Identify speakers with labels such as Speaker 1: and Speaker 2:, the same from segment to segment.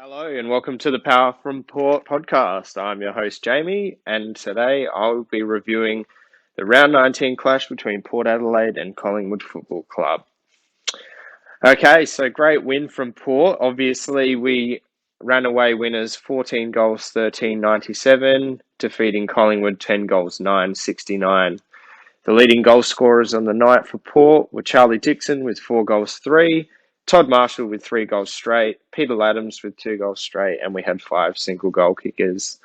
Speaker 1: Hello and welcome to the Power from Port podcast. I'm your host Jamie, and today I'll be reviewing the round 19 clash between Port Adelaide and Collingwood Football Club. Okay, so great win from Port. Obviously, we ran away winners 14 goals 13-97, defeating Collingwood 10 goals 9-69. The leading goal scorers on the night for Port were Charlie Dixon with 4 goals 3, Todd Marshall with 3 goals straight, Peter Adams with 2 goals straight, and we had 5 single goal kickers.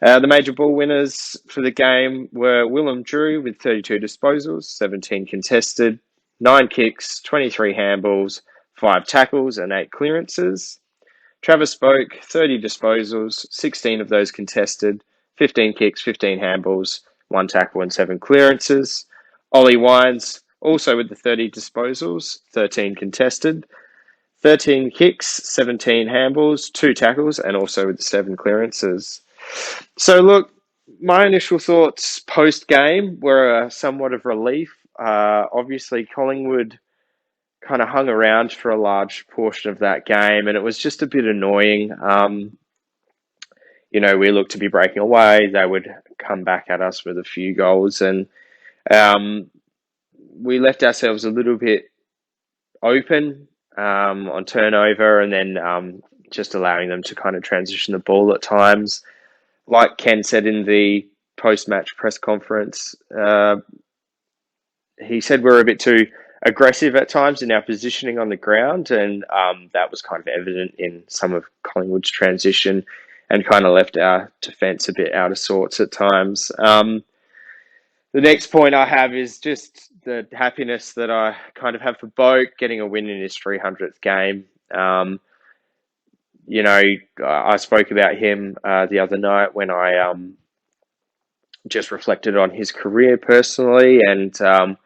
Speaker 1: The major ball winners for the game were Willem Drew with 32 disposals, 17 contested, 9 kicks, 23 handballs, 5 tackles, and 8 clearances. Travis Spoke, 30 disposals, 16 of those contested, 15 kicks, 15 handballs, 1 tackle, and 7 clearances. Ollie Wines, also with the 30 disposals, 13 contested, 13 kicks, 17 handballs, 2 tackles, and also with the 7 clearances. So, look, my initial thoughts post game were somewhat of relief. Obviously, Collingwood kind of hung around for a large portion of that game, and it was just a bit annoying. We looked to be breaking away. They would come back at us with a few goals, and we left ourselves a little bit open on turnover, and then just allowing them to kind of transition the ball at times. Like Ken said in the post-match press conference, he said we're a bit too aggressive at times in our positioning on the ground, and that was kind of evident in some of Collingwood's transition and kind of left our defence a bit out of sorts at times. The next point I have is just the happiness that I kind of have for Boak getting a win in his 300th game. I spoke about him the other night when I just reflected on his career personally, and to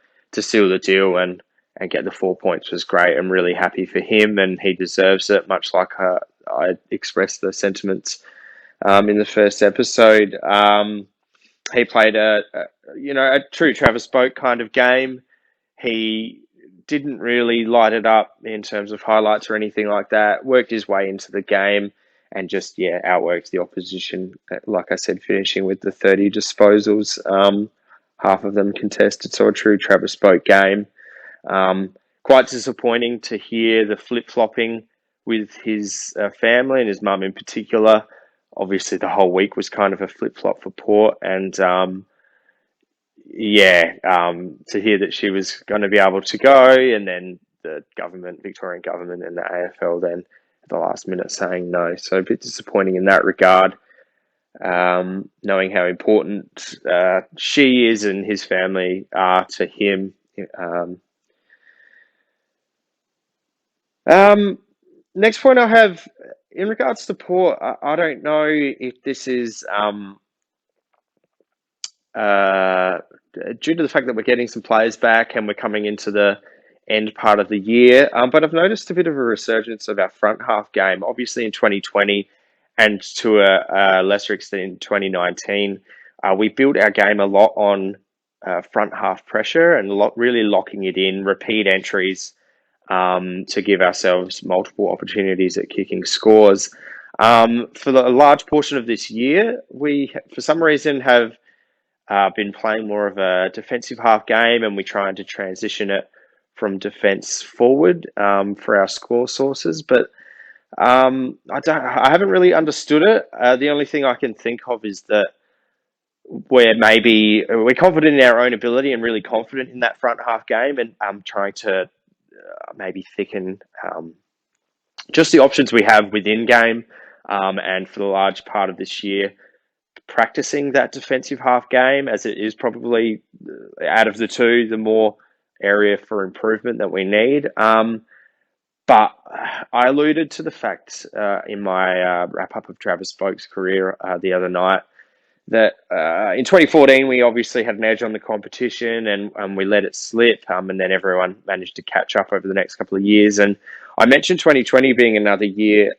Speaker 1: seal the deal and get the 4 points was great. I'm really happy for him, and he deserves it, much like I expressed the sentiments in the first episode. He played a true Travis Boak kind of game. He didn't really light it up in terms of highlights or anything like that. Worked his way into the game and just, outworked the opposition. Like I said, finishing with the 30 disposals, half of them contested. So a true Travis Boak game. Quite disappointing to hear the flip-flopping with his family and his mum in particular. Obviously, the whole week was kind of a flip-flop for Port, and to hear that she was going to be able to go, and then the Victorian government and the AFL then at the last minute saying no. So a bit disappointing in that regard, knowing how important she is and his family are to him. Next point I have in regards to Port, I don't know if this is due to the fact that we're getting some players back and we're coming into the end part of the year, but I've noticed a bit of a resurgence of our front half game. Obviously in 2020 and to a lesser extent in 2019, we built our game a lot on front half pressure and really locking it in, repeat entries, to give ourselves multiple opportunities at kicking scores. For a large portion of this year, we, for some reason, have been playing more of a defensive half game, and we're trying to transition it from defense forward for our score sources. But I haven't really understood it. The only thing I can think of is that we're confident in our own ability and really confident in that front half game, and trying to maybe thicken just the options we have within game, and for the large part of this year, practicing that defensive half game, as it is probably out of the two the more area for improvement that we need. But I alluded to the fact in my wrap up of Travis Boak's career the other night that in 2014 we obviously had an edge on the competition, and we let it slip, and then everyone managed to catch up over the next couple of years. And I mentioned 2020 being another year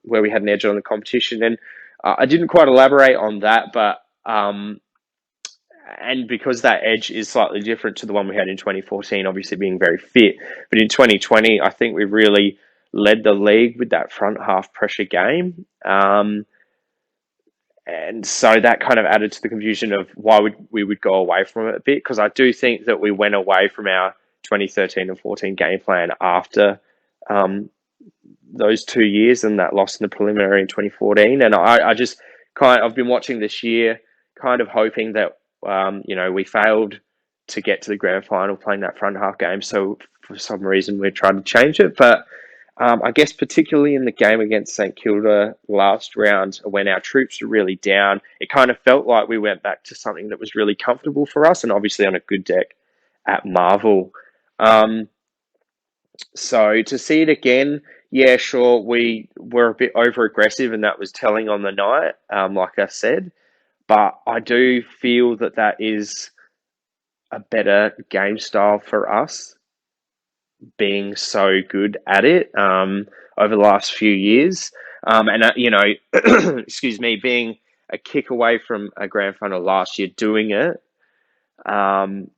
Speaker 1: where we had an edge on the competition, and I didn't quite elaborate on that, but and because that edge is slightly different to the one we had in 2014, obviously being very fit, but in 2020 I think we really led the league with that front half pressure game. And so that kind of added to the confusion of why we would go away from it a bit, because I do think that we went away from our 2013 and 14 game plan after um, those 2 years and that loss in the preliminary in 2014. And I just I've been watching this year, kind of hoping that, we failed to get to the grand final playing that front half game. So for some reason, we're trying to change it. But I guess particularly in the game against St Kilda last round, when our troops were really down, it kind of felt like we went back to something that was really comfortable for us, and obviously on a good deck at Marvel. So to see it again, yeah, sure, we were a bit over aggressive, and that was telling on the night, like I said. But I do feel that that is a better game style for us, being so good at it over the last few years. Excuse me, being a kick away from a grand final last year, doing it. Um,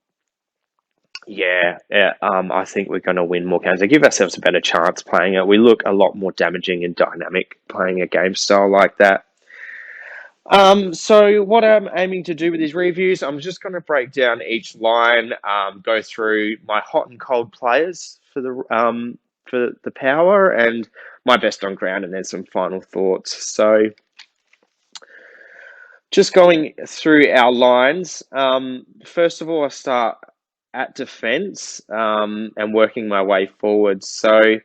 Speaker 1: I think we're going to win more games. They give ourselves a better chance playing it. We look a lot more damaging and dynamic playing a game style like that. So what I'm aiming to do with these reviews, I'm just going to break down each line, go through my hot and cold players for the power, and my best on ground, and then some final thoughts. So just going through our lines. First of all, I start at defence and working my way forward. So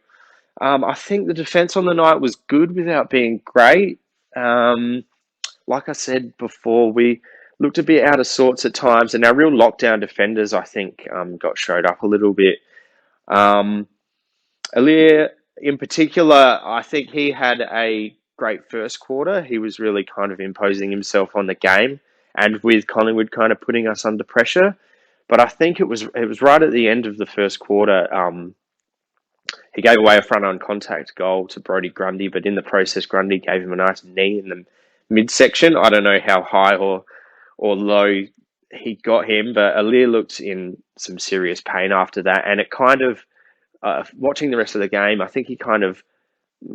Speaker 1: I think the defence on the night was good without being great. Like I said before, we looked a bit out of sorts at times, and our real lockdown defenders, I think, got showed up a little bit. Alir, in particular, I think he had a great first quarter. He was really kind of imposing himself on the game, and with Collingwood kind of putting us under pressure. But I think it was right at the end of the first quarter. He gave away a front on contact goal to Brodie Grundy, but in the process, Grundy gave him a nice knee in the midsection. I don't know how high or low he got him, but Alir looked in some serious pain after that. And it kind of, watching the rest of the game, I think he kind of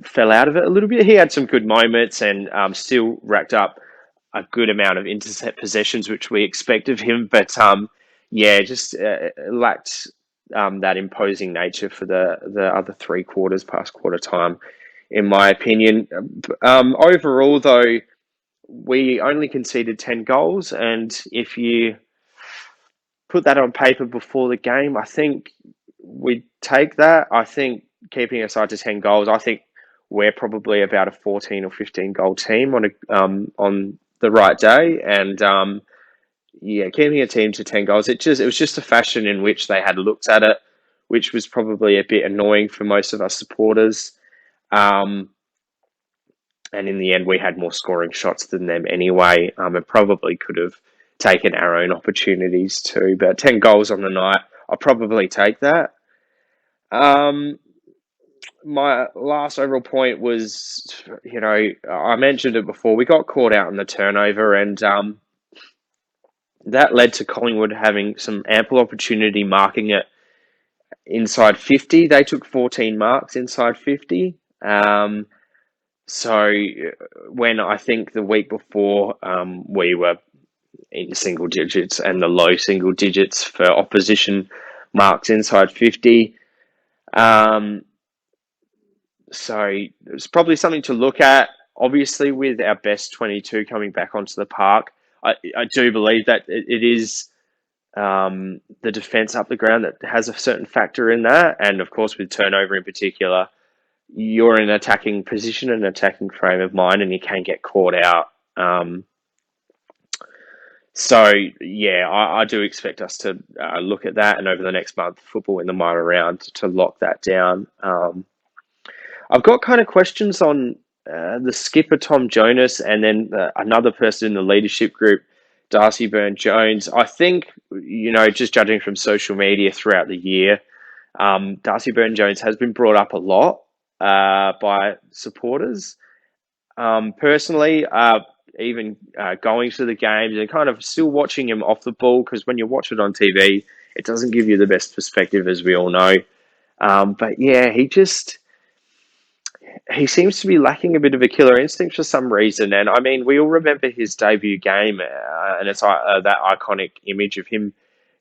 Speaker 1: fell out of it a little bit. He had some good moments and still racked up a good amount of intercept possessions, which we expect of him. But just lacked that imposing nature for the other 3 quarters past quarter time, in my opinion. Overall, though, we only conceded 10 goals, and if you put that on paper before the game, I think we'd take that. I think keeping aside to 10 goals, I think we're probably about a 14 or 15 goal team on the right day, and keeping a team to 10 goals, it was just a fashion in which they had looked at it, which was probably a bit annoying for most of us supporters. And in the end, we had more scoring shots than them anyway, and probably could have taken our own opportunities too. But 10 goals on the night, I'll probably take that. My last overall point was, I mentioned it before, we got caught out in the turnover, and that led to Collingwood having some ample opportunity marking it inside 50. They took 14 marks inside 50. So when I think the week before we were in single digits and the low single digits for opposition marks inside 50. So it's probably something to look at. Obviously, with our best 22 coming back onto the park, I do believe that it is the defence up the ground that has a certain factor in that. And of course, with turnover in particular, you're in an attacking position, an attacking frame of mind, and you can get caught out. I do expect us to look at that, and over the next month, football in the minor round, to lock that down. I've got kind of questions on the skipper, Tom Jonas, and then another person in the leadership group, Darcy Byrne-Jones. I think, just judging from social media throughout the year, Darcy Byrne-Jones has been brought up a lot by supporters. Personally, even going to the games and kind of still watching him off the ball, because when you watch it on TV, it doesn't give you the best perspective, as we all know. But yeah, he just he seems to be lacking a bit of a killer instinct for some reason. And I mean, we all remember his debut game, and it's that iconic image of him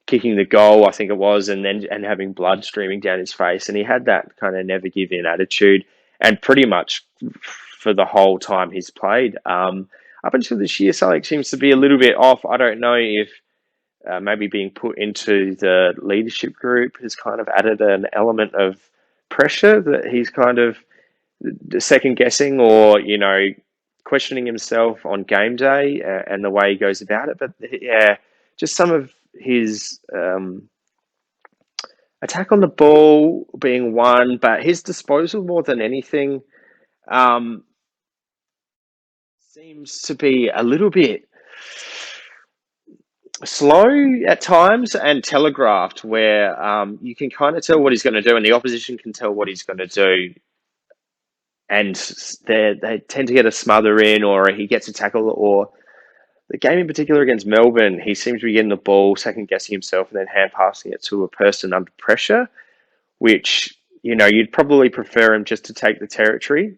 Speaker 1: kicking the goal, I think it was, and having blood streaming down his face. And he had that kind of never give in attitude, and pretty much for the whole time he's played. Up until this year, something seems to be a little bit off. I don't know if maybe being put into the leadership group has kind of added an element of pressure that he's kind of second guessing, or questioning himself on game day, and the way he goes about it. But yeah, just some of his attack on the ball being one, but his disposal more than anything um, seems to be a little bit slow at times and telegraphed, where you can kind of tell what he's going to do, and the opposition can tell what he's going to do, and they tend to get a smother in, or he gets a tackle, or the game in particular against Melbourne, he seems to be getting the ball, second guessing himself, and then hand passing it to a person under pressure, which you'd probably prefer him just to take the territory,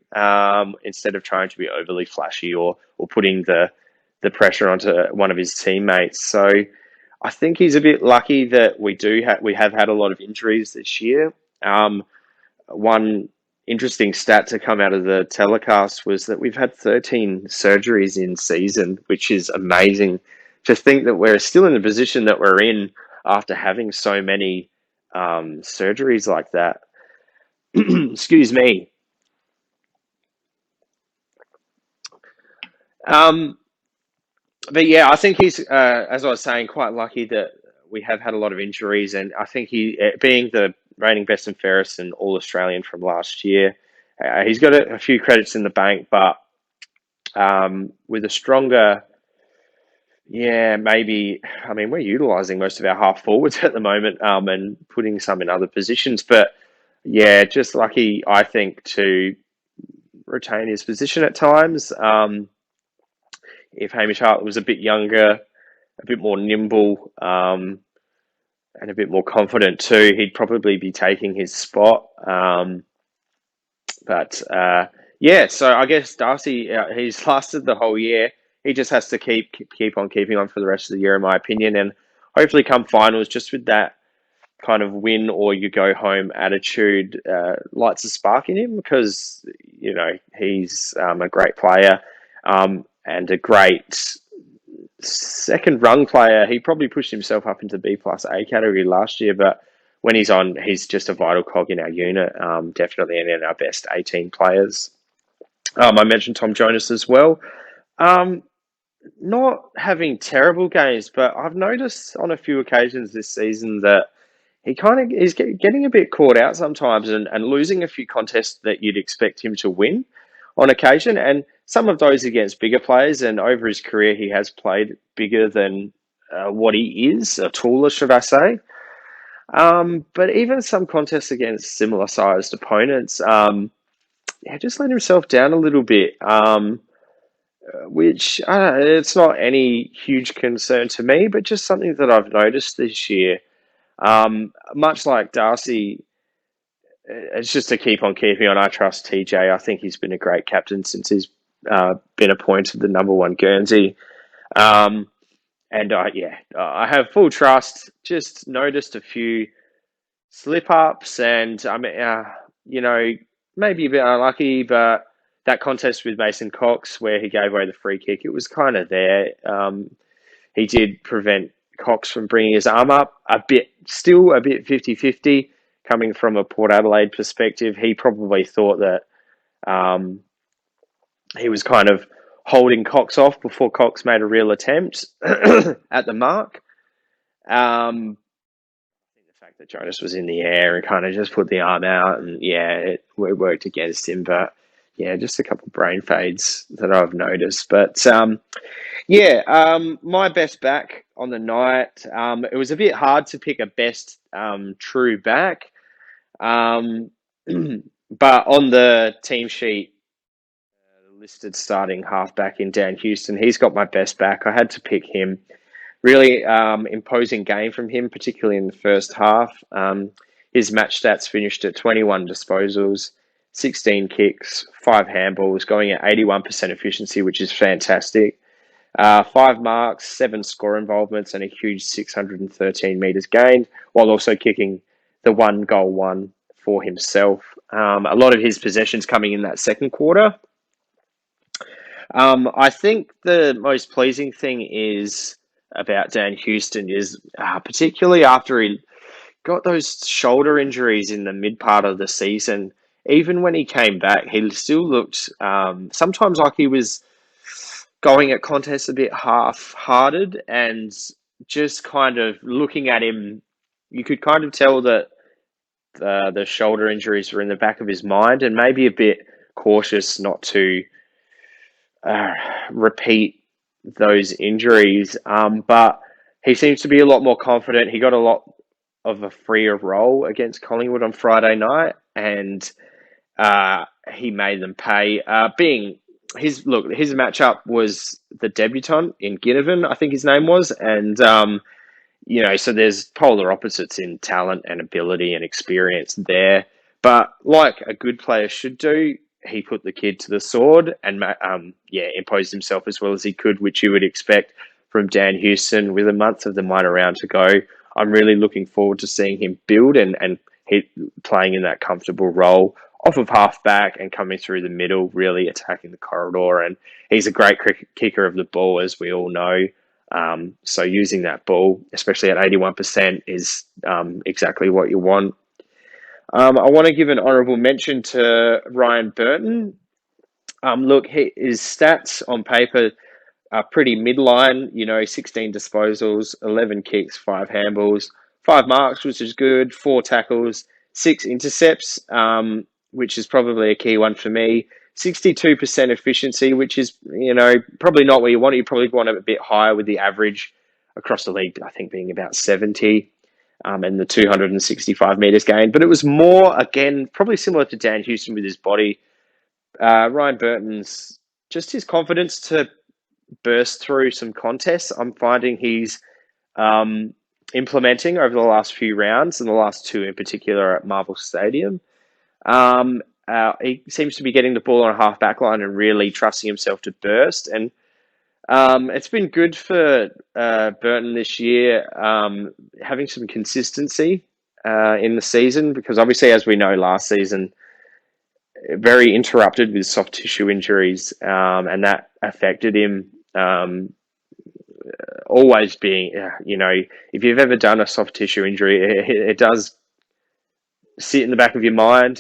Speaker 1: instead of trying to be overly flashy, or putting the pressure onto one of his teammates. So I think he's a bit lucky that we have had a lot of injuries this year. One interesting stat to come out of the telecast was that we've had 13 surgeries in season, which is amazing to think that we're still in the position that we're in after having so many surgeries like that. Excuse me. But yeah, I think he's, as I was saying, quite lucky that we have had a lot of injuries, and I think being the reigning best and fairest and All Australian from last year, he's got a few credits in the bank, but with a stronger, yeah, maybe. I mean, we're utilising most of our half forwards at the moment, and putting some in other positions, but yeah, just lucky, I think, to retain his position at times. If Hamish Hart was a bit younger, a bit more nimble, and a bit more confident too, he'd probably be taking his spot. But yeah, so I guess Darcy, he's lasted the whole year. He just has to keep on keeping on for the rest of the year, in my opinion, and hopefully come finals, just with that kind of win or you go home attitude, lights a spark in him, because he's a great player, and a great second rung player. He probably pushed himself up into B plus A category last year, but when he's on, he's just a vital cog in our unit, definitely, and in our best 18 players. I mentioned Tom Jonas as well. Not having terrible games, but I've noticed on a few occasions this season that he kind of is getting a bit caught out sometimes, and losing a few contests that you'd expect him to win on occasion. And some of those against bigger players, and over his career, he has played bigger than what he is, or taller, should I say. But even some contests against similar sized opponents, just let himself down a little bit. Which it's not any huge concern to me, but just something that I've noticed this year. Much like Darcy, it's just to keep on keeping on. I trust TJ. I think he's been a great captain since he's been appointed the number one Guernsey. And I have full trust. Just noticed a few slip ups, and I mean, maybe a bit unlucky, but that contest with Mason Cox where he gave away the free kick, it was kind of there. He did prevent Cox from bringing his arm up still a bit 50-50 coming from a Port Adelaide perspective. He probably thought that he was kind of holding Cox off before Cox made a real attempt at the mark. I think the fact that Jonas was in the air and kind of just put the arm out, and it worked against him. But yeah, just a couple of brain fades that I've noticed. But my best back on the night. It was a bit hard to pick a best true back, but on the team sheet, listed starting halfback in Dan Houston, he's got my best back. I had to pick him. Really imposing game from him, particularly in the first half. His match stats finished at 21 disposals, 16 kicks, 5 handballs, going at 81% efficiency, which is fantastic. 5 marks, 7 score involvements, and a huge 613 metres gained, while also kicking the 1 goal for himself. A lot of his possessions coming in that second quarter. I think the most pleasing thing is about Dan Houston is particularly after he got those shoulder injuries in the mid part of the season. Even when he came back, he still looked sometimes like he was going at contests a bit half-hearted, and just kind of looking at him, you could kind of tell that the shoulder injuries were in the back of his mind, and maybe a bit cautious not to uh, repeat those injuries. But he seems to be a lot more confident. He got a lot of a freer role against Collingwood on Friday night, and he made them pay. Being his matchup was the debutant in Ginnivan, I think his name was, and so there's polar opposites in talent and ability and experience there. But like a good player should do, he put the kid to the sword and imposed himself as well as he could, which you would expect from Dan Houston with a month of the minor round to go. I'm really looking forward to seeing him build and he playing in that comfortable role off of halfback and coming through the middle, really attacking the corridor. And he's a great kicker of the ball, as we all know. So using that ball, especially at 81%, is exactly what you want. I want to give an honourable mention to Ryan Burton. His stats on paper are pretty midline. 16 disposals, 11 kicks, 5 handballs, 5 marks, which is good, 4 tackles, 6 intercepts, which is probably a key one for me. 62% efficiency, which is, probably not what you want. You probably want it a bit higher, with the average across the league, I think, being about 70, and the 265 metres gained. But it was more, again, probably similar to Dan Houston with his body. Ryan Burton's, just his confidence to burst through some contests, I'm finding he's implementing over the last few rounds, and the last 2 in particular at Marvel Stadium. He seems to be getting the ball on a half back line and really trusting himself to burst. And it's been good for Burton this year, having some consistency in the season, because obviously, as we know, last season, very interrupted with soft tissue injuries, and that affected him. Always being, if you've ever done a soft tissue injury, it does sit in the back of your mind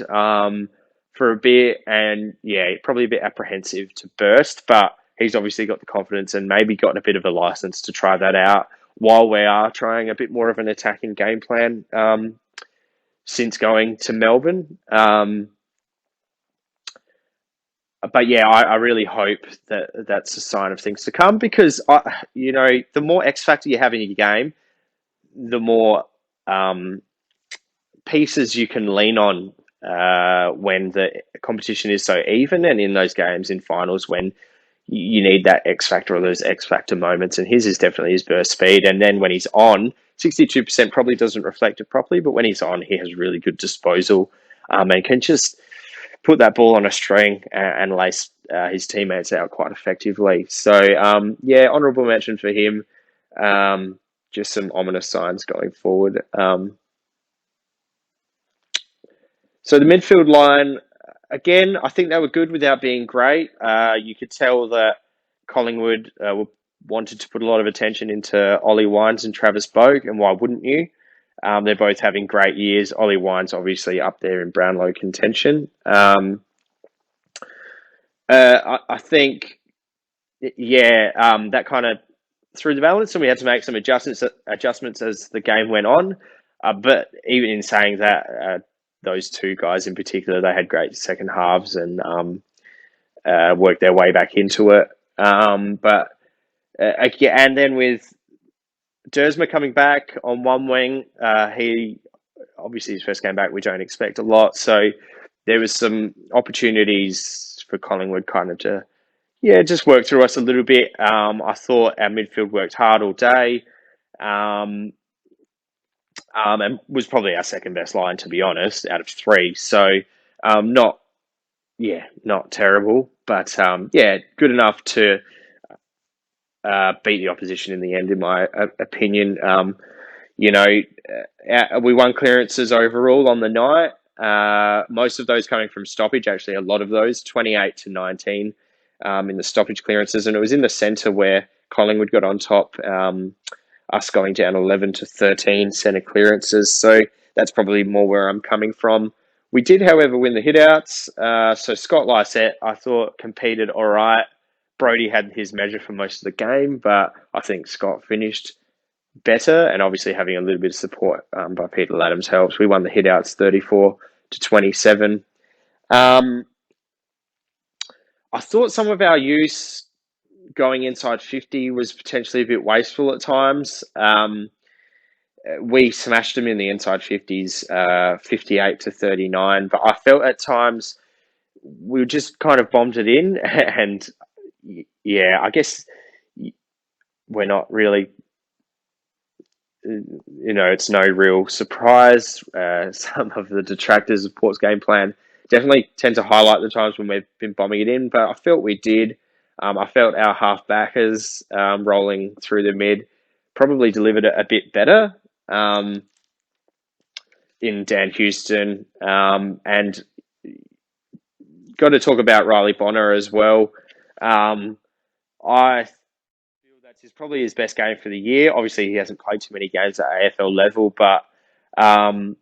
Speaker 1: for a bit, and probably a bit apprehensive to burst, but he's obviously got the confidence and maybe gotten a bit of a license to try that out while we are trying a bit more of an attacking game plan since going to Melbourne. But I really hope that that's a sign of things to come, because the more X factor you have in your game, the more pieces you can lean on when the competition is so even, and in those games in finals when you need that X factor or those X factor moments. And his is definitely his burst speed. And then when he's on, 62% probably doesn't reflect it properly, but when he's on, he has really good disposal, and can just put that ball on a string and lace his teammates out quite effectively. So, honourable mention for him. Just some ominous signs going forward. So the midfield line, again, I think they were good without being great. You could tell that Collingwood wanted to put a lot of attention into Ollie Wines and Travis Boak, and why wouldn't you? They're both having great years. Ollie Wines obviously up there in Brownlow contention. I think, that kind of threw the balance, and we had to make some adjustments as the game went on. But even in saying that, those 2 guys in particular, they had great second halves and worked their way back into it. And then with Dersma coming back on one wing, he obviously his first game back, we don't expect a lot. So there was some opportunities for Collingwood kind of to, just work through us a little bit. I thought our midfield worked hard all day, and was probably our second best line, to be honest, out of 3. So not yeah, not terrible, but yeah, good enough to beat the opposition in the end, in my opinion. You know, we won clearances overall on the night. Most of those coming from stoppage, actually, a lot of those, 28 to 19 in the stoppage clearances. And it was in the centre where Collingwood got on top, us going down 11 to 13 centre clearances. So that's probably more where I'm coming from. We did, however, win the hitouts. So Scott Lysette, I thought, competed all right. Brody had his measure for most of the game, but I think Scott finished better, and obviously having a little bit of support by Peter Adams helps. We won the hitouts 34 to 27. I thought some of our use going inside 50 was potentially a bit wasteful at times. We smashed them in the inside 50s, 58 to 39, but I felt at times we just kind of bombed it in. And yeah, I guess we're not really, it's no real surprise. Some of the detractors of Port's game plan definitely tend to highlight the times when we've been bombing it in, but I felt we did. I felt our half backers rolling through the mid probably delivered it a bit better in Dan Houston. And got to talk about Riley Bonner as well. I feel that's probably his best game for the year. Obviously, he hasn't played too many games at AFL level, but a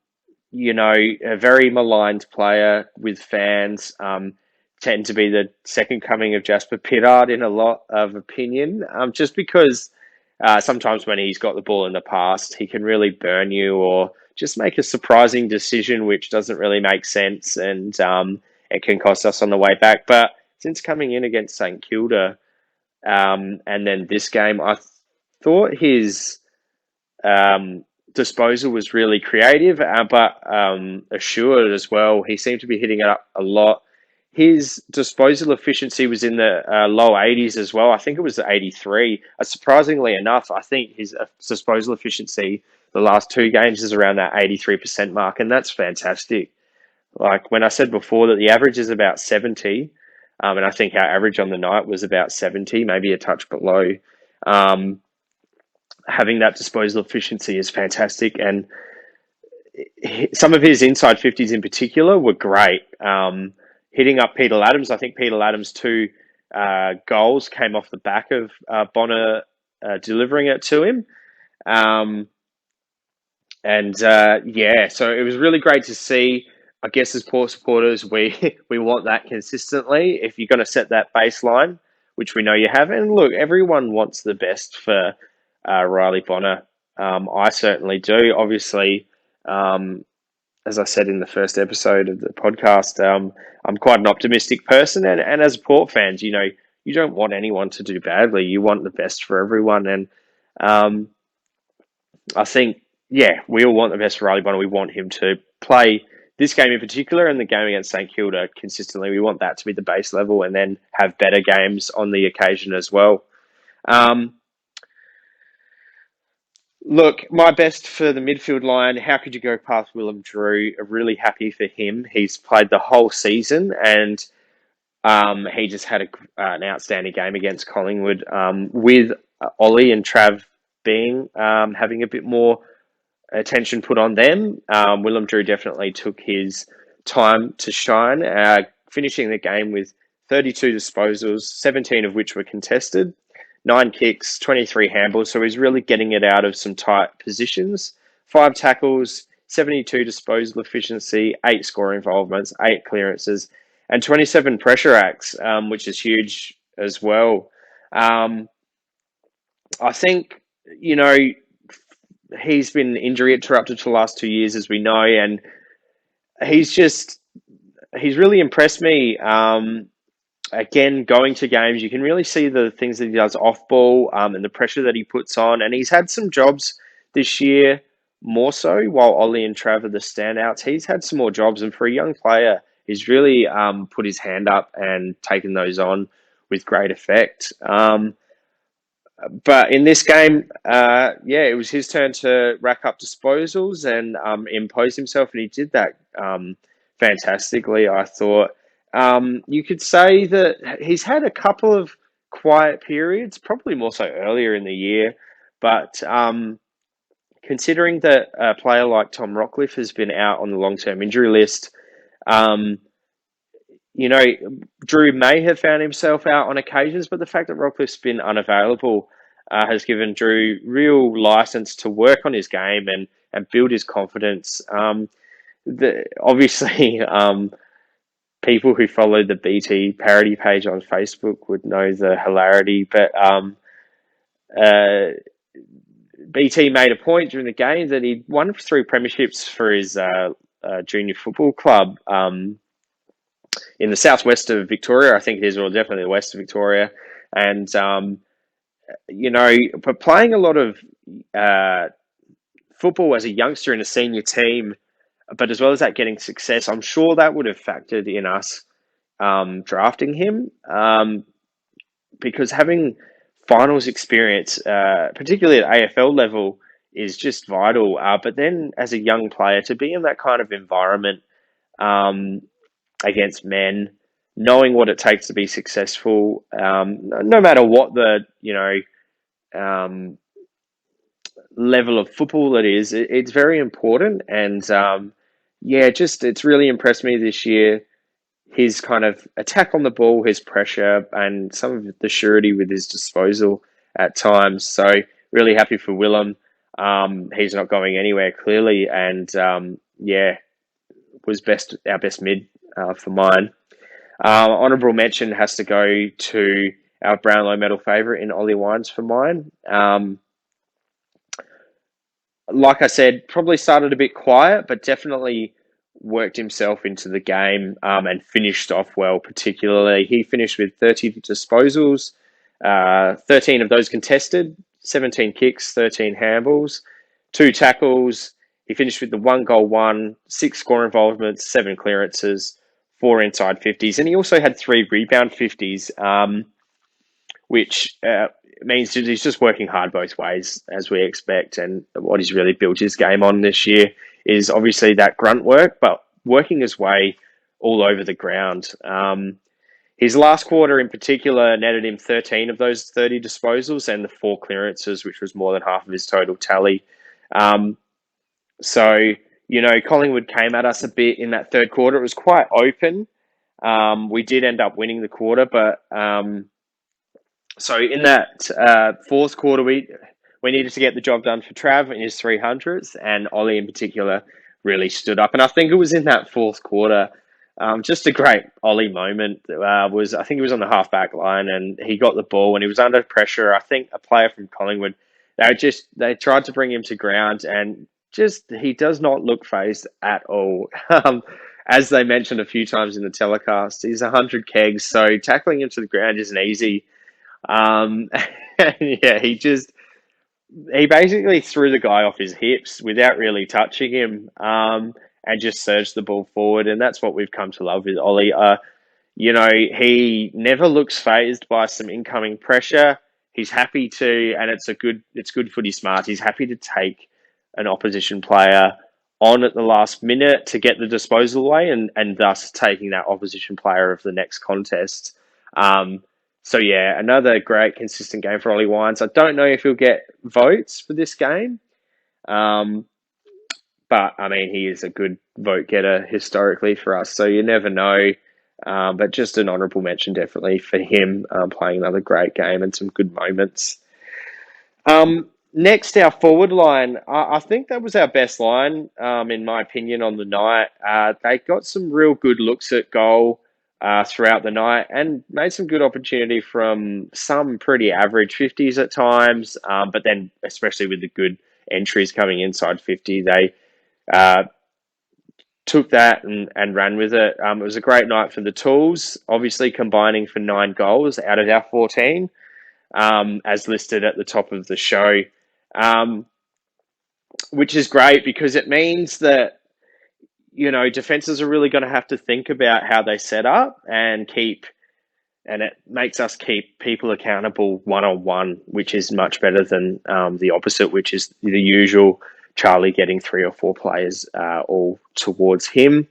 Speaker 1: very maligned player with fans. Tend to be the second coming of Jasper Pittard in a lot of opinion, just because sometimes when he's got the ball in the past, he can really burn you or just make a surprising decision which doesn't really make sense, and it can cost us on the way back. But since coming in against St Kilda, and then this game, I thought his disposal was really creative, but assured as well. He seemed to be hitting it up a lot. His disposal efficiency was in the low 80s as well. I think it was 83. Surprisingly enough, I think his disposal efficiency the last two games is around that 83% mark, and that's fantastic. Like when I said before that the average is about 70, and I think our average on the night was about 70, maybe a touch below. Having that disposal efficiency is fantastic, and some of his inside 50s in particular were great. Hitting up Peter Adams, I think Peter Adams' two goals came off the back of Bonner delivering it to him. So it was really great to see. I guess as Port supporters, we want that consistently. If you're going to set that baseline, which we know you have, and look, everyone wants the best for Riley Bonner. I certainly do. Obviously, as I said in the first episode of the podcast, I'm quite an optimistic person, and as Port fans, you don't want anyone to do badly. You want the best for everyone, and I think, yeah, we all want the best for Riley Bonner. We want him to play this game in particular and the game against St Kilda consistently. We want that to be the base level and then have better games on the occasion as well. Look, my best for the midfield line, how could you go past Willem Drew? Really happy for him. He's played the whole season, and he just had an outstanding game against Collingwood, with Ollie and Trav being having a bit more attention put on them. Willem Drew definitely took his time to shine, finishing the game with 32 disposals, 17 of which were contested, 9 kicks, 23 handballs. So he's really getting it out of some tight positions. 5 tackles, 72 disposal efficiency, 8 score involvements, 8 clearances, and 27 pressure acts, which is huge as well. I think, he's been injury interrupted for the last 2 years, as we know, and he's really impressed me. Again, going to games, you can really see the things that he does off ball, and the pressure that he puts on. And he's had some jobs this year, more so, while Ollie and Trav are the standouts. He's had some more jobs, and for a young player, he's really put his hand up and taken those on with great effect. But in this game, it was his turn to rack up disposals and impose himself, and he did that fantastically, I thought. You could say that he's had a couple of quiet periods, probably more so earlier in the year, but considering that a player like Tom Rockcliffe has been out on the long-term injury list, um, you know, Drew may have found himself out on occasions, but the fact that Rockcliffe's been unavailable has given Drew real license to work on his game and build his confidence. Obviously, people who follow the BT parody page on Facebook would know the hilarity, but uh, BT made a point during the game that he'd won 3 premierships for his junior football club in the southwest of Victoria, I think it is, or definitely the west of Victoria. And, but playing a lot of football as a youngster in a senior team, but as well as that, getting success, I'm sure that would have factored in us drafting him, because having finals experience, particularly at AFL level, is just vital. But then as a young player, to be in that kind of environment um, against men, knowing what it takes to be successful, no matter what the um, level of football it is, it's very important. And it's really impressed me this year. His kind of attack on the ball, his pressure, and some of the surety with his disposal at times. So really happy for Willem. He's not going anywhere clearly, and was our best mid for mine. Honourable mention has to go to our Brownlow medal favourite in Ollie Wines for mine. Like I said, probably started a bit quiet, but definitely worked himself into the game and finished off well, particularly. He finished with 30 disposals, 13 of those contested, 17 kicks, 13 handballs, 2 tackles. He finished with the 1 goal, 6 score involvements, 7 clearances, 4 inside 50s, and he also had 3 rebound 50s, which means that he's just working hard both ways, as we expect. And what he's really built his game on this year is obviously that grunt work, but working his way all over the ground. His last quarter in particular netted him 13 of those 30 disposals and the 4 clearances, which was more than half of his total tally. Collingwood came at us a bit in that third quarter. It was quite open. We did end up winning the quarter, but so in that fourth quarter, we needed to get the job done for Trav in his 300s, and Ollie in particular really stood up. And I think it was in that fourth quarter, just a great Ollie moment. I think he was on the half-back line, and he got the ball, and he was under pressure. I think a player from Collingwood, they tried to bring him to ground, and he does not look phased at all. As they mentioned a few times in the telecast, he's 100 kegs, so tackling him to the ground isn't easy. He basically threw the guy off his hips without really touching him, and just surged the ball forward. And that's what we've come to love with Ollie. He never looks phased by some incoming pressure. He's happy to, and it's good footy smart. He's happy to take an opposition player on at the last minute to get the disposal away, and thus taking that opposition player of the next contest. Another great consistent game for Ollie Wines. I don't know if he'll get votes for this game, but I mean, he is a good vote getter historically for us, so you never know. But just an honourable mention definitely for him, playing another great game and some good moments. Next, our forward line. I think that was our best line, in my opinion, on the night. They got some real good looks at goal throughout the night and made some good opportunity from some pretty average 50s at times. But then, especially with the good entries coming inside 50, they took that and ran with it. It was a great night for the Tools, obviously combining for 9 goals out of our 14, as listed at the top of the show. Which is great because it means that, defenses are really going to have to think about how they set up and it makes us keep people accountable one-on-one, which is much better than the opposite, which is the usual Charlie getting 3 or 4 players all towards him.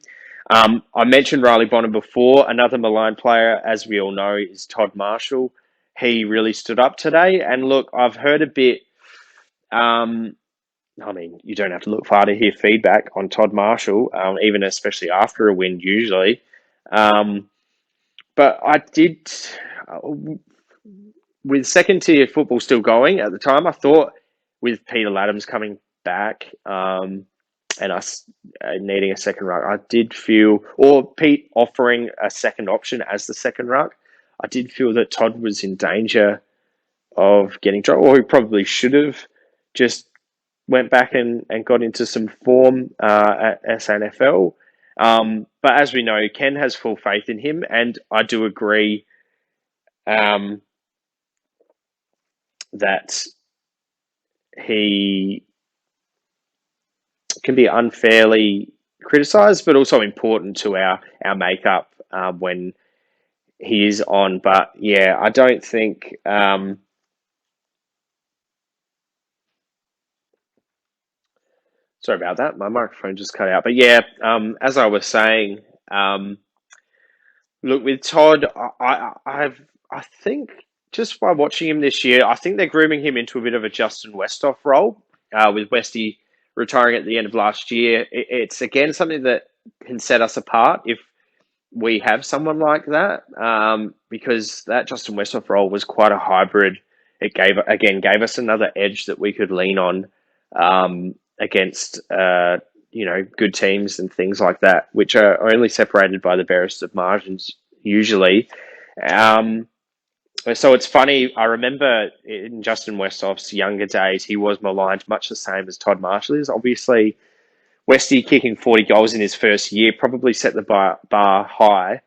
Speaker 1: I mentioned Riley Bonner before. Another maligned player, as we all know, is Todd Marshall. He really stood up today. And look, I've heard a bit. Um, I mean, you don't have to look far to hear feedback on Todd Marshall, even especially after a win, usually. Um, but I did, uh, with second tier football still going at the time, I thought with Peter Laddams coming back and us needing a second ruck, I did feel, or Pete offering a second option as the second ruck, I did feel that Todd was in danger of getting dropped, or he probably should have just went back and got into some form at SNFL. But as we know, Ken has full faith in him, and I do agree that he can be unfairly criticised, but also important to our makeup when he is on. But yeah, I don't think. Sorry about that. My microphone just cut out. But yeah, as I was saying, um, look with Todd, I think just by watching him this year, I think they're grooming him into a bit of a Justin Westhoff role. With Westy retiring at the end of last year, it's again something that can set us apart if we have someone like that, because that Justin Westhoff role was quite a hybrid. It gave us another edge that we could lean on against good teams and things like that, which are only separated by the barest of margins usually. Um, so it's funny. I remember in Justin Westhoff's younger days, he was maligned much the same as Todd Marshall is. Obviously, Westy kicking 40 goals in his first year probably set the bar high.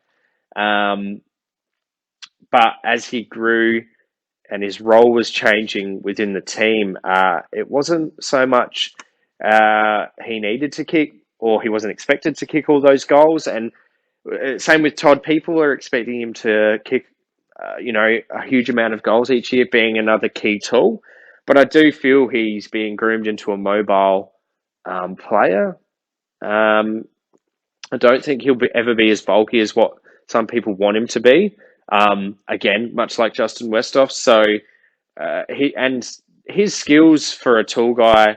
Speaker 1: Um, but as he grew and his role was changing within the team, it wasn't so much he needed to kick or he wasn't expected to kick all those goals. And same with Todd, people are expecting him to kick, a huge amount of goals each year, being another key tool. But I do feel he's being groomed into a mobile player. Um, I don't think ever be as bulky as what some people want him to be. Again, much like Justin Westhoff. So his skills for a tall guy,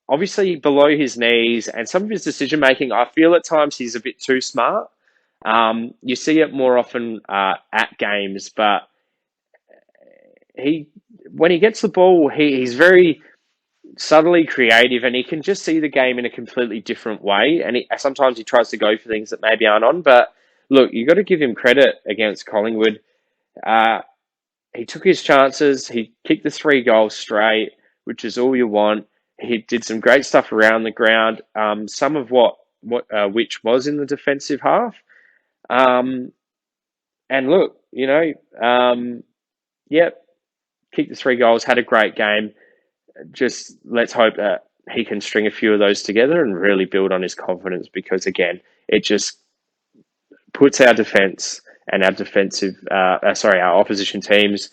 Speaker 1: obviously below his knees, and some of his decision making, I feel at times he's a bit too smart. You see it more often at games, but he when he gets the ball, he's very subtly creative, and he can just see the game in a completely different way. And sometimes he tries to go for things that maybe aren't on. But look, you got to give him credit against Collingwood. Uh, he took his chances. He kicked the 3 goals straight, which is all you want. He did some great stuff around the ground. Some of which was in the defensive half. Um, and look, yep, kicked the 3 goals, had a great game. Just let's hope that he can string a few of those together and really build on his confidence, because again, it just puts our defense and our opposition teams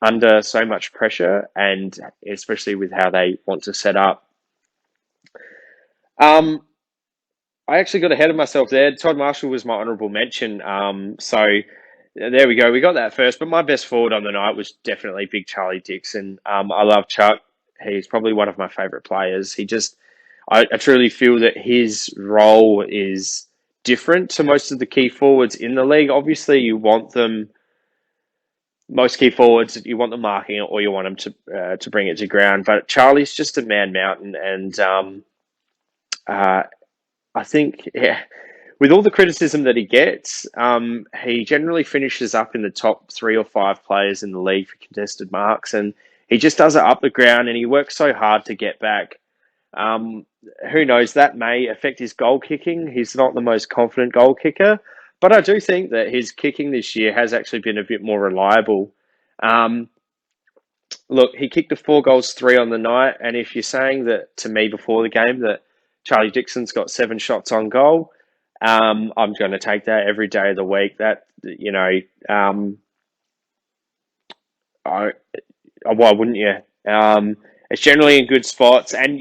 Speaker 1: under so much pressure, and especially with how they want to set up. Um, I actually got ahead of myself there. Todd Marshall was my honourable mention. So there we go. We got that first. But my best forward on the night was definitely Big Charlie Dixon. I love Chuck. He's probably one of my favourite players. I truly feel that his role is different to most of the key forwards in the league. Obviously, most key forwards, you want them marking it or you want them to bring it to ground. But Charlie's just a man mountain, and I think, yeah, with all the criticism that he gets, he generally finishes up in the top 3 or 5 players in the league for contested marks, and he just does it up the ground, and he works so hard to get back. Um, who knows? That may affect his goal kicking. He's not the most confident goal kicker, but I do think that his kicking this year has actually been a bit more reliable. Um, Look, he kicked the 4 goals, 3 on the night. And if you're saying that to me before the game that Charlie Dixon's got 7 shots on goal, I'm going to take that every day of the week. I, why wouldn't you? It's generally in good spots, and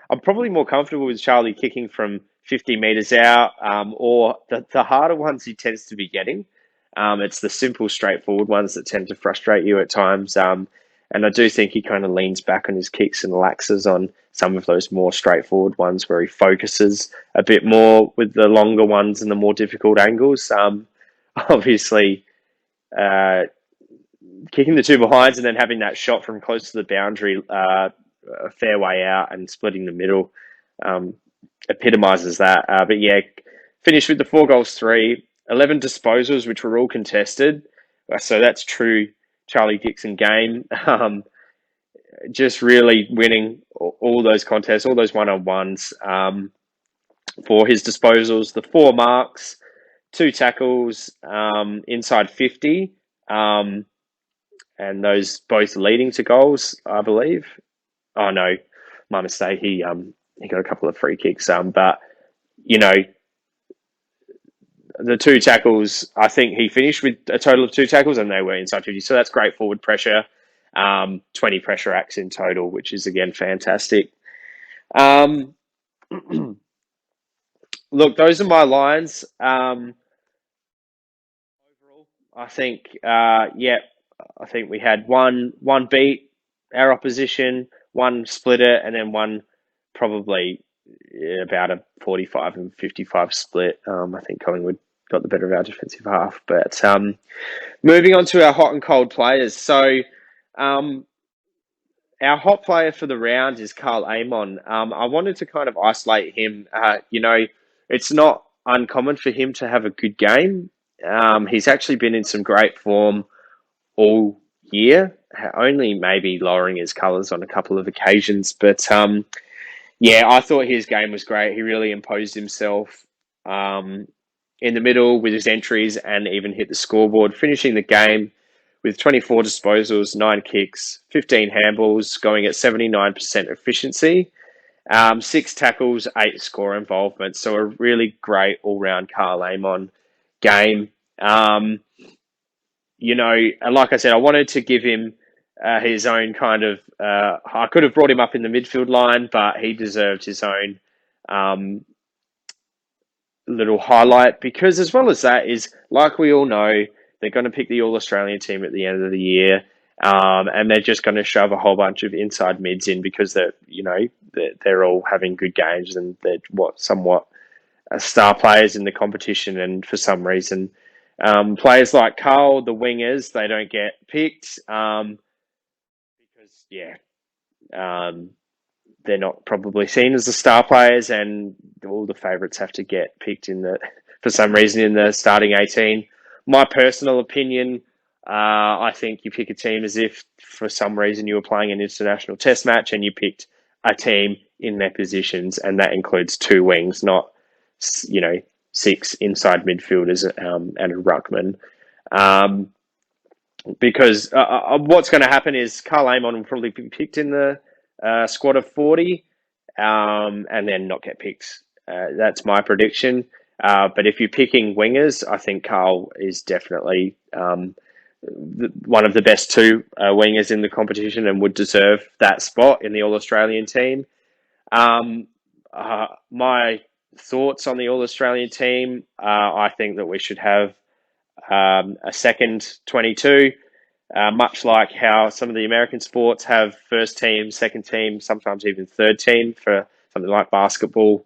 Speaker 1: I'm probably more comfortable with Charlie kicking from 50 meters out, or the harder ones he tends to be getting. It's the simple, straightforward ones that tend to frustrate you at times. And I do think he kind of leans back on his kicks and laxes on some of those more straightforward ones where he focuses a bit more with the longer ones and the more difficult angles. Obviously, uh, kicking the two behinds and then having that shot from close to the boundary, a fair way out and splitting the middle, epitomizes that. But yeah, finished with the 4 goals, 3, 11 disposals, which were all contested. So that's true Charlie Dixon game. Just really winning all those contests, all those one-on-ones for his disposals. The 4 marks, 2 tackles, inside 50, and those both leading to goals, I believe. Oh no, my mistake. He got a couple of free kicks. But you know, the 2 tackles, I think he finished with a total of 2 tackles, and they were inside 50. So that's great forward pressure. 20 pressure acts in total, which is again fantastic. Look, those are my lines. Overall, I think, I think we had one beat our opposition, one split it, and then one probably about a 45 and 55 split. I think Collingwood got the better of our defensive half. But moving on to our hot and cold players. So our hot player for the round is Carl Amon. I wanted to kind of isolate him. It's not uncommon for him to have a good game. He's actually been in some great form all year, only maybe lowering his colours on a couple of occasions. But I thought his game was great. He really imposed himself in the middle with his entries and even hit the scoreboard, finishing the game with 24 disposals, 9 kicks, 15 handballs, going at 79% efficiency, 6 tackles, 8 score involvement. So a really great all-round Carl Amon game. Like I said, I wanted to give him his own kind of... I could have brought him up in the midfield line, but he deserved his own little highlight, because as well as that is, like we all know, they're going to pick the All-Australian team at the end of the year, and they're just going to shove a whole bunch of inside mids in because they're all having good games and they're somewhat star players in the competition. And for some reason, players like Carl, the wingers, they don't get picked because they're not probably seen as the star players, and all the favourites have to get picked for some reason in the starting 18. My personal opinion, I think you pick a team as if for some reason you were playing an international test match and you picked a team in their positions, and that includes 2 wings, not 6 inside midfielders and a ruckman. Because what's going to happen is Carl Amon will probably be picked in the squad of 40 and then not get picked. That's my prediction. But if you're picking wingers, I think Carl is definitely one of the best 2 wingers in the competition and would deserve that spot in the All-Australian team. My thoughts on the All-Australian team, I think that we should have a second 22, much like how some of the American sports have first team, second team, sometimes even third team for something like basketball,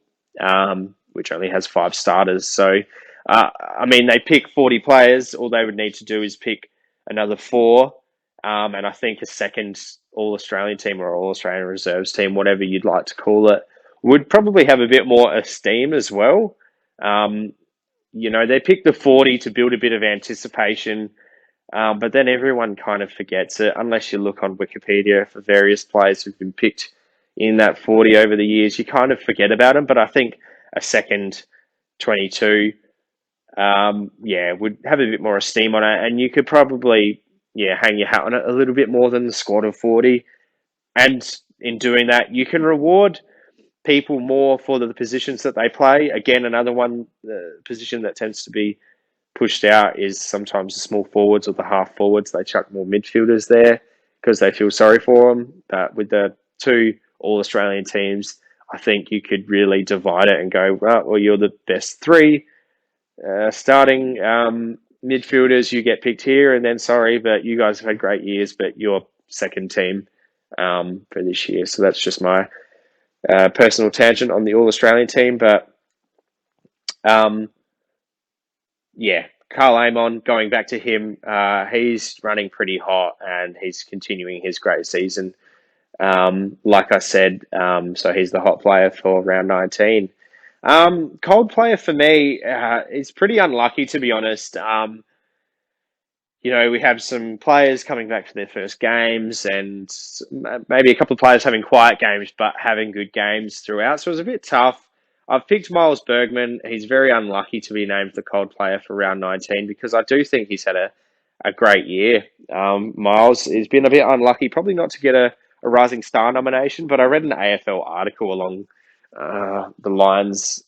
Speaker 1: which only has 5 starters. So, they pick 40 players. All they would need to do is pick another 4. And I think a second All-Australian team or All-Australian reserves team, whatever you'd like to call it, would probably have a bit more esteem as well. They pick the 40 to build a bit of anticipation, but then everyone kind of forgets it, unless you look on Wikipedia for various players who've been picked in that 40 over the years. You kind of forget about them, but I think a second 22, would have a bit more esteem on it, and you could probably, hang your hat on it a little bit more than the squad of 40. And in doing that, you can reward people more for the positions that they play. Again, another one, the position that tends to be pushed out is sometimes the small forwards or the half forwards. They chuck more midfielders there because they feel sorry for them. But with the 2 All-Australian teams, I think you could really divide it and go, well, you're the best three starting midfielders. You get picked here, and then sorry, but you guys have had great years, but you're second team for this year. So that's just my personal tangent on the All Australian team, but um, yeah, Carl Amon, going back to him, he's running pretty hot and he's continuing his great season. Like I said, so he's the hot player for round 19. Cold player for me is pretty unlucky, to be honest. We have some players coming back for their first games and maybe a couple of players having quiet games but having good games throughout. So it was a bit tough. I've picked Miles Bergman. He's very unlucky to be named the cold player for round 19 because I do think he's had a great year. Miles has been a bit unlucky, probably not to get a Rising Star nomination, but I read an AFL article along the lines,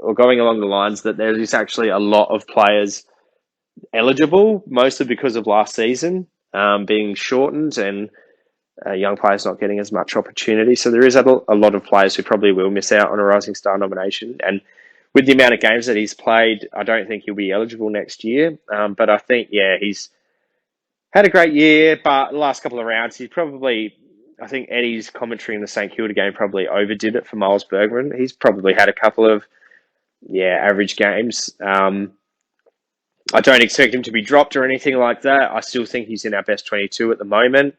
Speaker 1: or going along the lines, that there is actually a lot of players eligible, mostly because of last season being shortened and young players not getting as much opportunity. So there is a lot of players who probably will miss out on a Rising Star nomination. And with the amount of games that he's played, I don't think he'll be eligible next year. But I think, he's had a great year, but the last couple of rounds, I think Eddie's commentary in the St Kilda game probably overdid it for Miles Bergman. He's probably had a couple of, average games. I don't expect him to be dropped or anything like that. I still think he's in our best 22 at the moment.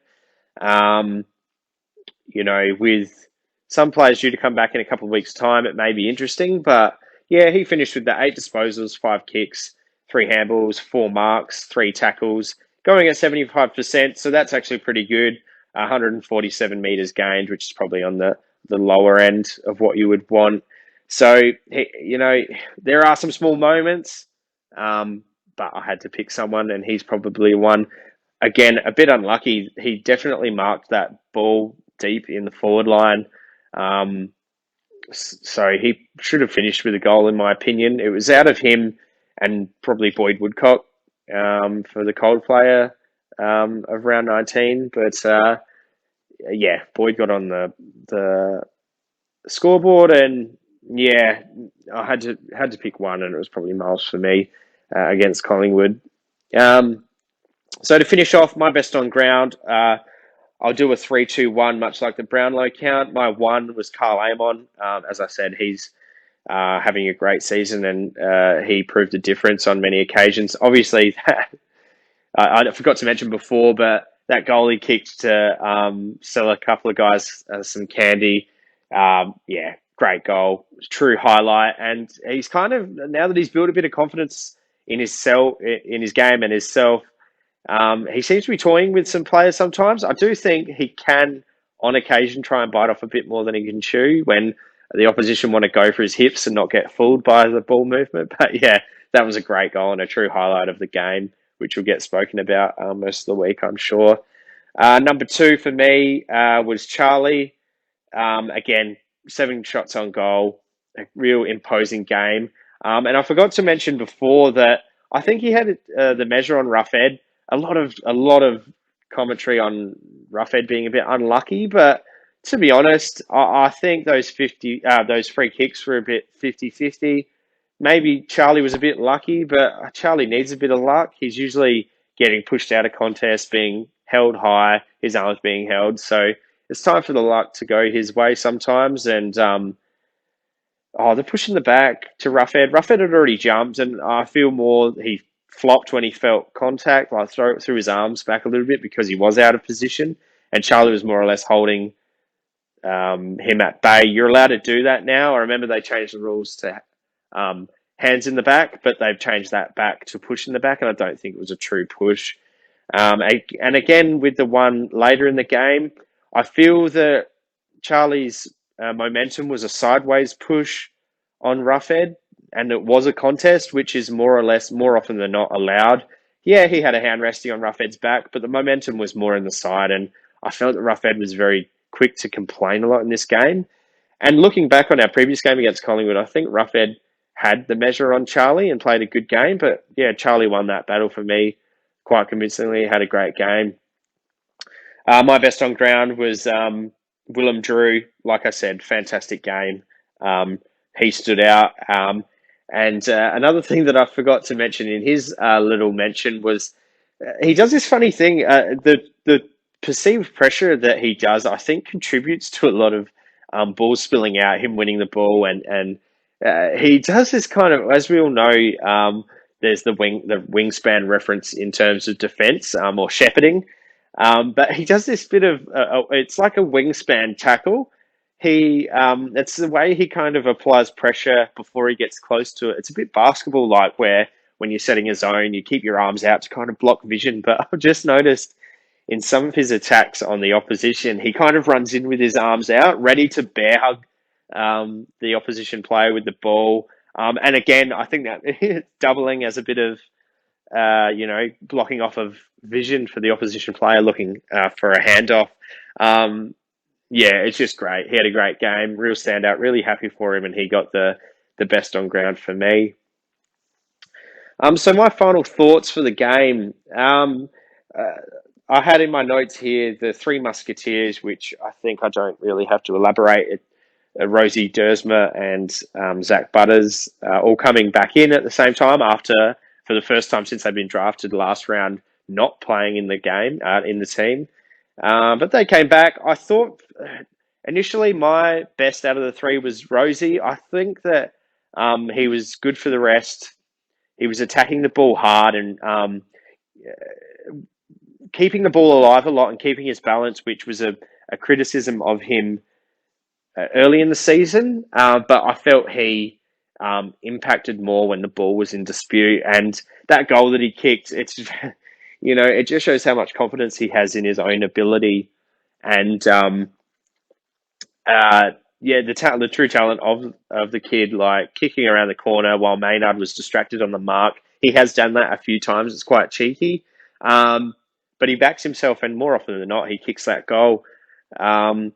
Speaker 1: With some players due to come back in a couple of weeks' time, it may be interesting. But he finished with the 8 disposals, 5 kicks, 3 handballs, 4 marks, 3 tackles, going at 75%. So that's actually pretty good. 147 metres gained, which is probably on the lower end of what you would want. So, there are some small moments, but I had to pick someone, and he's probably one. Again, a bit unlucky. He definitely marked that ball deep in the forward line. So he should have finished with a goal, in my opinion. It was out of him and probably Boyd Woodcock for the cold player of round 19. But Boyd got on the scoreboard, and I had to pick one, and it was probably Miles for me against Collingwood. So to finish off, my best on ground, I'll do a 3-2-1, much like the Brownlow count. My 1 was Carl Amon. As I said, he's having a great season, and he proved a difference on many occasions. Obviously, I forgot to mention before, but that goal he kicked to sell a couple of guys some candy, great goal, true highlight. And he's kind of, now that he's built a bit of confidence in his game and his self, he seems to be toying with some players sometimes. I do think he can, on occasion, try and bite off a bit more than he can chew when the opposition want to go for his hips and not get fooled by the ball movement. But that was a great goal and a true highlight of the game, which will get spoken about most of the week, I'm sure. Number 2 for me was Charlie. Again, 7 shots on goal, a real imposing game. And I forgot to mention before that I think he had the measure on Roughead. A lot of commentary on Roughead being a bit unlucky, but to be honest, I think those free kicks were a bit 50-50. Maybe Charlie was a bit lucky, but Charlie needs a bit of luck. He's usually getting pushed out of contests, being held high, his arms being held. So it's time for the luck to go his way sometimes. And they're pushing the back to Roughead. Roughead had already jumped, and I feel more he flopped when he felt contact, like threw his arms back a little bit because he was out of position. And Charlie was more or less holding him at bay. You're allowed to do that now. I remember they changed the rules to hands in the back, but they've changed that back to push in the back, and I don't think it was a true push. And again, with the one later in the game, I feel that Charlie's momentum was a sideways push on Roughead, and it was a contest, which is more often than not allowed. Yeah, he had a hand resting on Roughead's back, but the momentum was more in the side, and I felt that Roughead was very quick to complain a lot in this game. And looking back on our previous game against Collingwood, I think Roughead had the measure on Charlie and played a good game, but Charlie won that battle for me quite convincingly. Had a great game. My best on ground was Willem Drew, like I said, fantastic game. Um, he stood out. And another thing that I forgot to mention in his little mention was he does this funny thing. The perceived pressure that he does, I think, contributes to a lot of balls spilling out, him winning the ball, and he does this kind of, as we all know. There's the wingspan reference in terms of defense or shepherding. But he does this bit of it's like a wingspan tackle. It's the way he kind of applies pressure before he gets close to it. It's a bit basketball like, where when you're setting a zone, you keep your arms out to kind of block vision. But I've just noticed in some of his attacks on the opposition, he kind of runs in with his arms out, ready to bear hug the opposition player with the ball. And again, I think that doubling as a bit of blocking off of vision for the opposition player looking for a handoff. Um, yeah, it's just great. He had a great game, real standout. Really happy for him, and he got the best on ground for me. So my final thoughts for the game. Uh, I had in my notes here the Three Musketeers, which I think I don't really have to elaborate. Rosie Dersma and Zach Butters all coming back in at the same time after, for the first time since they've been drafted last round, not playing in the game, in the team. But they came back. I thought initially my best out of the three was Rosie. I think that he was good for the rest. He was attacking the ball hard and keeping the ball alive a lot and keeping his balance, which was a criticism of him early in the season. But I felt he impacted more when the ball was in dispute. And that goal that he kicked, it just shows how much confidence he has in his own ability. And the true talent of the kid, like kicking around the corner while Maynard was distracted on the mark. He has done that a few times. It's quite cheeky, but he backs himself, and more often than not, he kicks that goal. Um,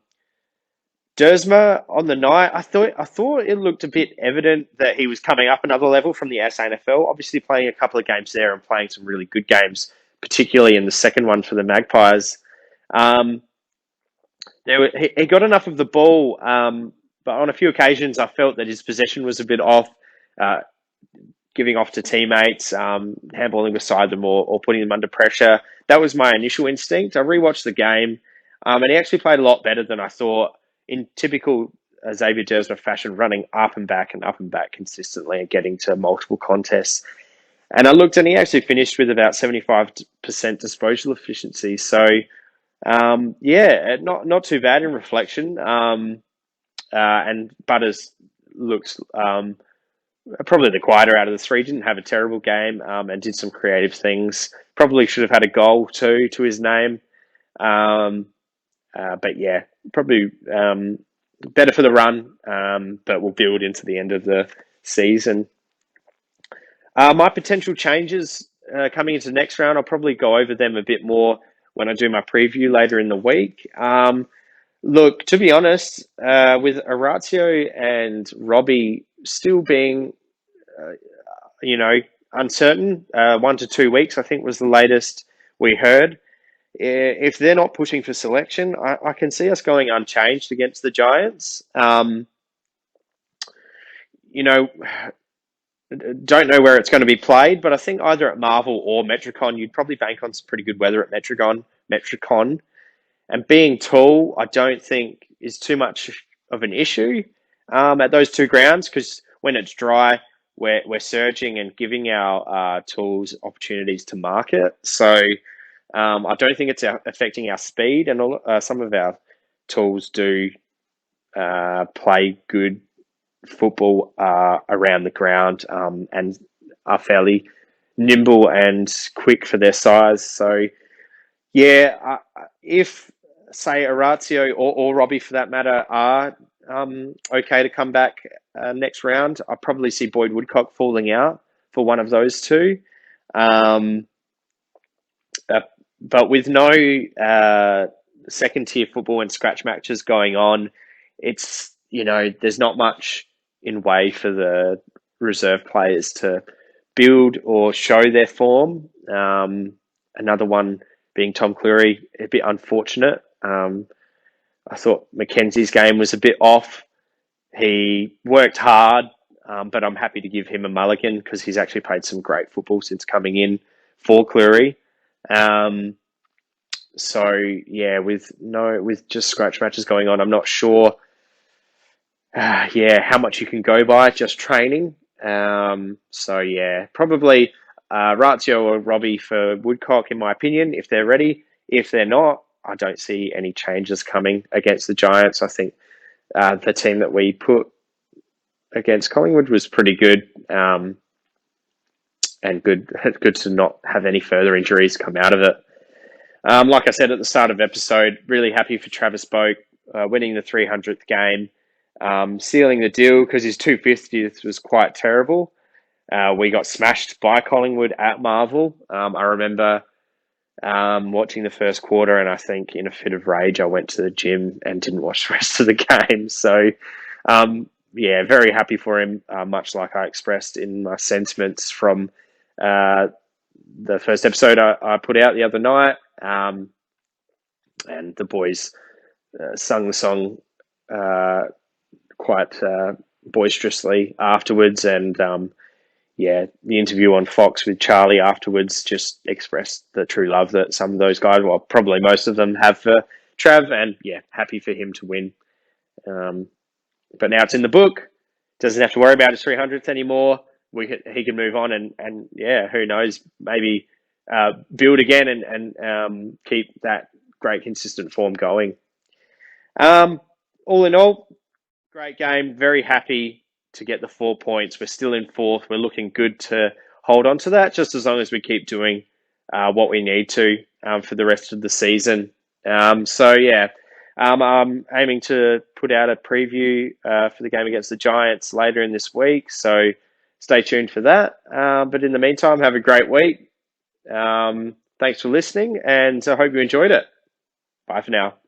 Speaker 1: Dersma on the night, I thought it looked a bit evident that he was coming up another level from the SANFL. Obviously, playing a couple of games there and playing some really good games, particularly in the second one for the Magpies. Um, he got enough of the ball, but on a few occasions I felt that his possession was a bit off, uh, giving off to teammates, handballing beside them, or putting them under pressure. That was my initial instinct. I rewatched the game, and he actually played a lot better than I thought in typical Xavier Dersma fashion, running up and back and up and back consistently and getting to multiple contests. And I looked, and he actually finished with about 75% disposal efficiency. So yeah, not too bad in reflection. And Butters looks probably the quieter out of the three. Didn't have a terrible game, and did some creative things. Probably should have had a goal too to his name. Um, but yeah, probably better for the run, but we'll build into the end of the season. My potential changes coming into the next round, I'll probably go over them a bit more when I do my preview later in the week. Look, to be honest, with Orazio and Robbie still being, uh, you know, uncertain, 1 to 2 weeks, I think was the latest we heard. If they're not pushing for selection, I can see us going unchanged against the Giants. You know, don't know where it's going to be played, but I think either at Marvel or Metricon, you'd probably bank on some pretty good weather at Metricon. And being tall, I don't think is too much of an issue at those two grounds, because when it's dry, we're surging and giving our tools opportunities to market. So I don't think it's affecting our speed, and some of our tools do play good football around the ground, and are fairly nimble and quick for their size. So yeah, if say Orazio or Robbie for that matter are okay to come back next round, I probably see Boyd Woodcock falling out for one of those two. Um, uh, but with no second tier football and scratch matches going on, it's, there's not much in way for the reserve players to build or show their form. Another one being Tom Cleary, a bit unfortunate. I thought Mackenzie's game was a bit off. He worked hard, but I'm happy to give him a mulligan because he's actually played some great football since coming in for Cleary. Um, so yeah, with just scratch matches going on, I'm not sure. How much you can go by just training. So yeah, probably Ratio or Robbie for Woodcock, in my opinion, if they're ready. If they're not, I don't see any changes coming against the Giants. I think the team that we put against Collingwood was pretty good, and good to not have any further injuries come out of it. Like I said at the start of the episode, really happy for Travis Boak winning the 300th game, sealing the deal because his 250th was quite terrible. We got smashed by Collingwood at Marvel. I remember watching the first quarter, and I think in a fit of rage, I went to the gym and didn't watch the rest of the game. So, very happy for him, much like I expressed in my sentiments from the first episode I put out the other night. And the boys sung the song quite boisterously afterwards. And the interview on Fox with Charlie afterwards just expressed the true love that some of those guys, well, probably most of them, have for Trav. And happy for him to win. But now it's in the book. Doesn't have to worry about his 300th anymore. He can move on and who knows, maybe build again and keep that great consistent form going. All in all, great game. Very happy to get the 4 points. We're still in fourth. We're looking good to hold on to that, just as long as we keep doing what we need to for the rest of the season. I'm aiming to put out a preview for the game against the Giants later in this week, so stay tuned for that. But in the meantime, have a great week. Thanks for listening, and I hope you enjoyed it. Bye for now.